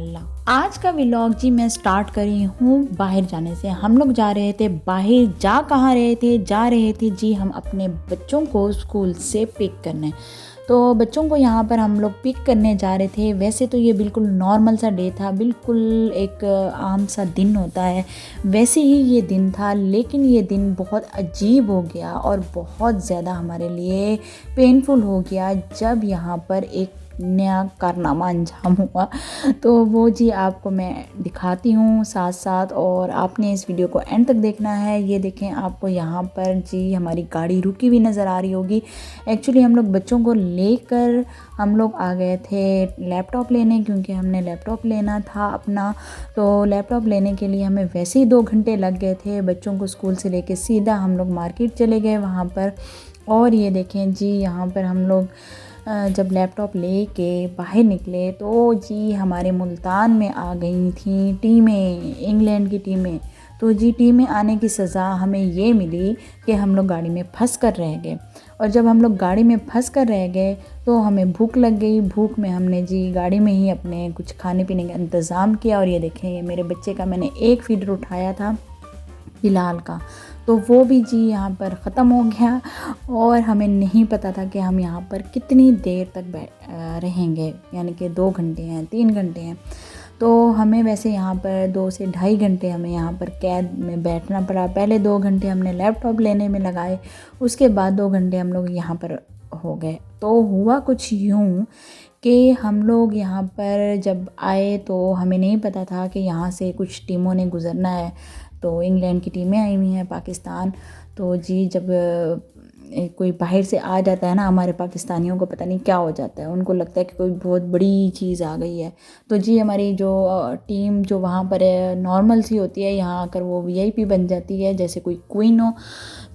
इंशाल्लाह। आज का व्लॉग जी मैं स्टार्ट करी हूँ बाहर जाने से। हम लोग जा रहे थे बाहर। जा रहे थे जी हम अपने बच्चों को स्कूल से पिक करने। तो बच्चों को यहाँ पर हम लोग पिक करने जा रहे थे। वैसे तो ये बिल्कुल नॉर्मल सा डे था, बिल्कुल एक आम सा दिन होता है वैसे ही ये दिन था, लेकिन ये दिन बहुत अजीब हो गया और बहुत ज़्यादा हमारे लिए पेनफुल हो गया जब यहाँ पर एक नया कारनामा अंजाम हुआ। तो वो जी आपको मैं दिखाती हूँ साथ साथ, और आपने इस वीडियो को एंड तक देखना है। ये देखें, आपको यहाँ पर जी हमारी गाड़ी रुकी हुई नज़र आ रही होगी। एक्चुअली हम लोग बच्चों को लेकर हम लोग आ गए थे लैपटॉप लेने, क्योंकि हमने लैपटॉप लेना था अपना। तो लैपटॉप लेने के लिए हमें वैसे ही 2 घंटे लग गए थे। बच्चों को स्कूल से लेके सीधा हम लोग मार्केट चले गए वहाँ पर। और ये देखें जी, यहाँ पर हम लोग जब लैपटॉप ले के बाहर निकले तो जी हमारे मुल्तान में आ गई थी टीमें, इंग्लैंड की टीमें। तो जी टीमें आने की सज़ा हमें ये मिली कि हम लोग गाड़ी में फंस कर रह गए। और जब हम लोग गाड़ी में फंस कर रह गए तो हमें भूख लग गई। भूख में हमने जी गाड़ी में ही अपने कुछ खाने पीने का इंतज़ाम किया। और ये देखें, ये मेरे बच्चे का मैंने एक फीडर उठाया था बिलाल का, तो वो भी जी यहाँ पर ख़त्म हो गया। और हमें नहीं पता था कि हम यहाँ पर कितनी देर तक रहेंगे, यानी कि 2 घंटे हैं 3 घंटे हैं। तो हमें वैसे यहाँ पर 2 से ढाई घंटे हमें यहाँ पर कैद में बैठना पड़ा। पहले 2 घंटे हमने लैपटॉप लेने में लगाए, उसके बाद 2 घंटे हम लोग यहाँ पर हो गए। तो हुआ कुछ यूँ कि हम लोग यहाँ पर जब आए तो हमें नहीं पता था कि यहाँ से कुछ टीमों ने गुज़रना है। तो इंग्लैंड की टीमें आई हुई हैं, पाकिस्तान। तो जी जब कोई बाहर से आ जाता है ना, हमारे पाकिस्तानियों को पता नहीं क्या हो जाता है, उनको लगता है कि कोई बहुत बड़ी चीज़ आ गई है। तो जी हमारी जो टीम जो वहाँ पर नॉर्मल सी होती है, यहाँ आकर वो वीआईपी बन जाती है, जैसे कोई क्वीन हो।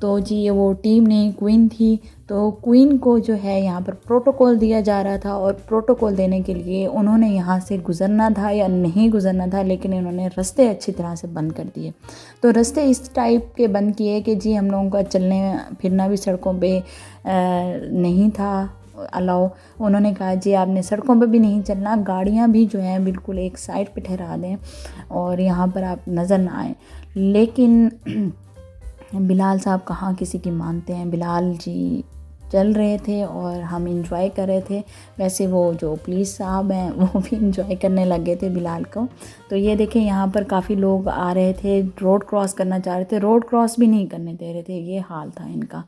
तो जी ये वो टीम नहीं, क्वीन थी। तो क्वीन को जो है यहाँ पर प्रोटोकॉल दिया जा रहा था, और प्रोटोकॉल देने के लिए उन्होंने यहाँ से गुज़रना था या नहीं गुज़रना था, लेकिन इन्होंने रास्ते अच्छी तरह से बंद कर दिए। तो रास्ते इस टाइप के बंद किए कि जी हम लोगों का चलने फिरना भी सड़कों पे नहीं था अलाउ। उन्होंने कहा जी आपने सड़कों पे भी नहीं चलना, गाड़ियाँ भी जो हैं बिल्कुल एक साइड पे ठहरा दें और यहाँ पर आप नज़र ना आए। लेकिन बिलाल साहब कहाँ किसी की मानते हैं। बिलाल जी चल रहे थे और हम इंजॉय कर रहे थे। वैसे वो जो पुलिस साहब हैं वो भी इंजॉय करने लगे थे बिलाल को। तो ये देखें, यहाँ पर काफ़ी लोग आ रहे थे, रोड क्रॉस करना चाह रहे थे, रोड क्रॉस भी नहीं करने दे रहे थे, ये हाल था इनका।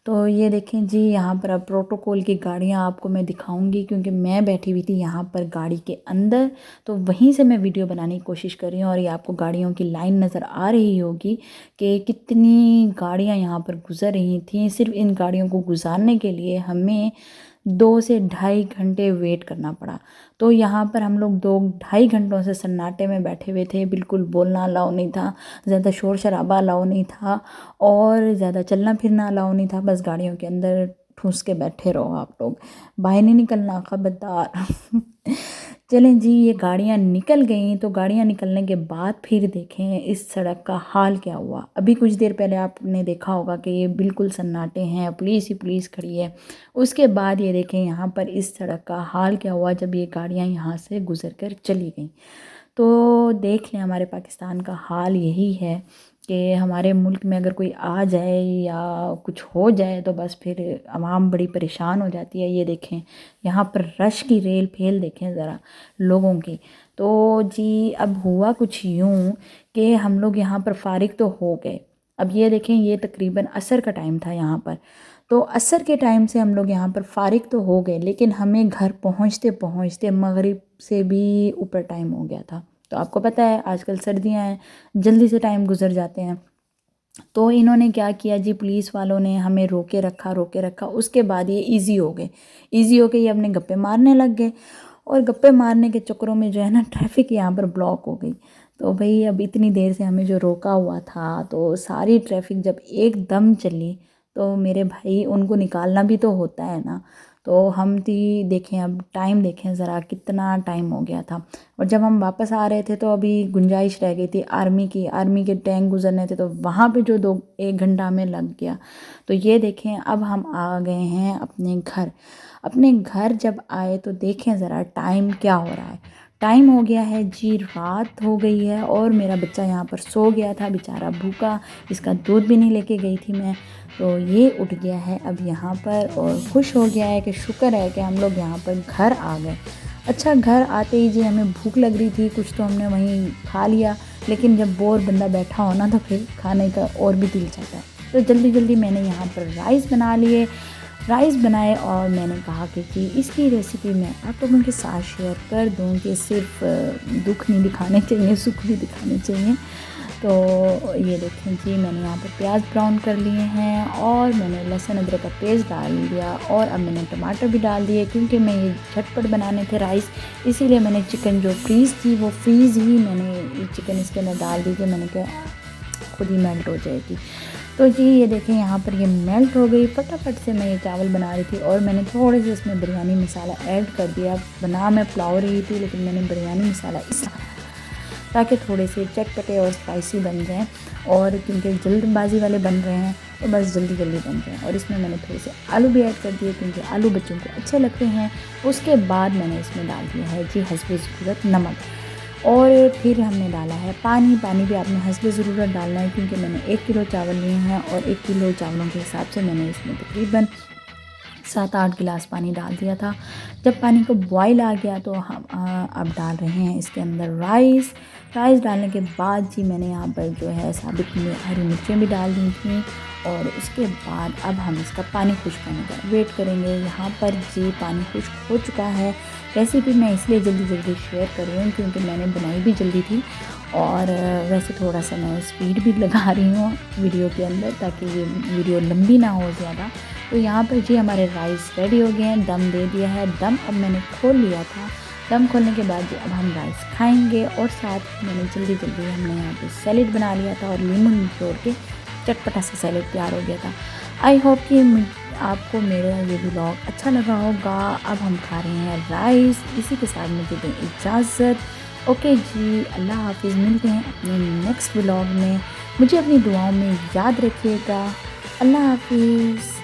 तो ये देखें जी, यहाँ पर अब प्रोटोकॉल की गाड़ियाँ आपको मैं दिखाऊंगी, क्योंकि मैं बैठी हुई थी यहाँ पर गाड़ी के अंदर, तो वहीं से मैं वीडियो बनाने की कोशिश कर रही हूँ। और ये आपको गाड़ियों की लाइन नज़र आ रही होगी कि कितनी गाड़ियाँ यहाँ पर गुजर रही थी। सिर्फ इन गाड़ियों को गुजारने के लिए हमें 2 से ढाई घंटे वेट करना पड़ा। तो यहाँ पर हम लोग 2 ढाई घंटों से सन्नाटे में बैठे हुए थे। बिल्कुल बोलना अलाउ नहीं था, ज़्यादा शोर शराबा अलाउ नहीं था, और ज़्यादा चलना फिरना अलाउ नहीं था। बस गाड़ियों के अंदर ठूस के बैठे रहो आप लोग, बाहर नहीं निकलना, खबरदार। चलें जी, ये गाड़ियाँ निकल गई। तो गाड़ियाँ निकलने के बाद फिर देखें इस सड़क का हाल क्या हुआ। अभी कुछ देर पहले आपने देखा होगा कि ये बिल्कुल सन्नाटे हैं, पुलिस ही पुलिस खड़ी है। उसके बाद ये देखें यहाँ पर इस सड़क का हाल क्या हुआ जब ये गाड़ियाँ यहाँ से गुजर कर चली गई। तो देख लें, हमारे पाकिस्तान का हाल यही है कि हमारे मुल्क में अगर कोई आ जाए या कुछ हो जाए तो बस फिर आवाम बड़ी परेशान हो जाती है। ये देखें यहाँ पर रश की रेल फेल देखें ज़रा लोगों की। तो जी अब हुआ कुछ यूँ कि हम लोग यहाँ पर फारिग तो हो गए। अब ये देखें, ये तकरीबन असर का टाइम था यहाँ पर। तो असर के टाइम से हम लोग यहाँ पर फारिग तो हो गए, लेकिन हमें घर पहुँचते पहुँचते मगरिब से भी ऊपर टाइम हो गया था। तो आपको पता है आजकल सर्दियाँ हैं, जल्दी से टाइम गुजर जाते हैं। तो इन्होंने क्या किया जी, पुलिस वालों ने हमें रोके रखा। उसके बाद ये इजी हो के ये अपने गप्पे मारने लग गए। और गप्पे मारने के चक्करों में जो है ना, ट्रैफिक यहाँ पर ब्लॉक हो गई। तो भाई अब इतनी देर से हमें जो रोका हुआ था, तो सारी ट्रैफिक जब एकदम चली तो मेरे भाई उनको निकालना भी तो होता है ना। तो हम थी देखें, अब टाइम देखें ज़रा कितना टाइम हो गया था। और जब हम वापस आ रहे थे तो अभी गुंजाइश रह गई थी आर्मी के टैंक गुजरने थे, तो वहाँ पे जो 1 घंटा हमें लग गया। तो ये देखें, अब हम आ गए हैं अपने घर। अपने घर जब आए तो देखें ज़रा टाइम क्या हो रहा है। टाइम हो गया है जी, रात हो गई है और मेरा बच्चा यहाँ पर सो गया था बेचारा भूखा, इसका दूध भी नहीं लेके गई थी मैं। तो ये उठ गया है अब यहाँ पर और खुश हो गया है कि शुक्र है कि हम लोग यहाँ पर घर आ गए। अच्छा, घर आते ही जी हमें भूख लग रही थी, कुछ तो हमने वहीं खा लिया, लेकिन जब बोर बंदा बैठा हो ना तो फिर खाने का और भी दिल चाहता है। तो जल्दी जल्दी मैंने यहाँ पर राइस बना लिए, राइस बनाए और मैंने कहा कि इसकी रेसिपी मैं आप लोगों के साथ शेयर कर दूं कि सिर्फ दुख नहीं दिखाने चाहिए, सुख भी दिखाने चाहिए। तो ये देखें जी, मैंने यहाँ पर प्याज ब्राउन कर लिए हैं और मैंने लहसुन अदरक का पेस्ट डाल दिया और अब मैंने टमाटर भी डाल दिए, क्योंकि मैं ये झटपट बनाने थे राइस, इसीलिए मैंने चिकन जो फ्रीज़ थी वो फ्रीज़ ही मैंने चिकन इसके अंदर डाल दी कि मैंने कहा खुद ही मेल्ट हो जाएगी। तो जी ये देखें यहाँ पर ये मेल्ट हो गई। फटाफट से मैं ये चावल बना रही थी और मैंने थोड़े से इसमें बिरयानी मसाला ऐड कर दिया। बना मैं पुलाव रही थी लेकिन मैंने बिरयानी मसाला इसलिए ताकि थोड़े से चटपटे और स्पाइसी बन जाएं, और क्योंकि जल्दबाजी वाले बन रहे हैं तो बस जल्दी जल्दी बन जाएं। और इसमें मैंने थोड़े से आलू भी ऐड कर दिए क्योंकि आलू बच्चों को अच्छे लगते हैं। उसके बाद मैंने इसमें डाल दिया है जी हस्बे ज़रूरत नमक, और फिर हमने डाला है पानी। पानी भी आपने हस्बे ज़रूरत डालना है क्योंकि मैंने 1 किलो चावल लिए हैं और 1 किलो चावलों के हिसाब से मैंने इसमें तकरीबन 7-8 गिलास पानी डाल दिया था। जब पानी को बॉयल आ गया तो हम अब डाल रहे हैं इसके अंदर राइस। राइस डालने के बाद जी मैंने यहाँ पर जो है साबित हरी मिर्चें भी डाल दी थी, और उसके बाद अब हम इसका पानी खुश्क होने का वेट करेंगे। यहाँ पर जी पानी खुश्क हो चुका है। रेसिपी मैं इसलिए जल्दी जल्दी शेयर कर रही हूँ क्योंकि मैंने बनाई भी जल्दी थी, और वैसे थोड़ा सा मैं स्पीड भी लगा रही हूँ वीडियो के अंदर ताकि ये वीडियो लंबी ना हो ज़्यादा। तो यहाँ पर जी हमारे राइस रेडी हो गए हैं, दम दे दिया है। दम अब मैंने खोल लिया था। दम खोलने के बाद जी अब हम राइस खाएंगे, और साथ मैंने जल्दी जल्दी हमने यहाँ पे सैलेड बना लिया था और नींबू निचोड़ के चटपटा सा सैलेड तैयार हो गया था। आई होप कि आपको मेरा ये व्लॉग अच्छा लगा होगा। अब हम खा रहे हैं राइस, इसी के साथ मुझे दें इजाज़त। ओके जी, अल्लाह हाफिज़। मिलते हैं अपने नेक्स्ट व्लॉग में। मुझे अपनी दुआओं में याद रखिएगा। अल्लाह हाफिज़।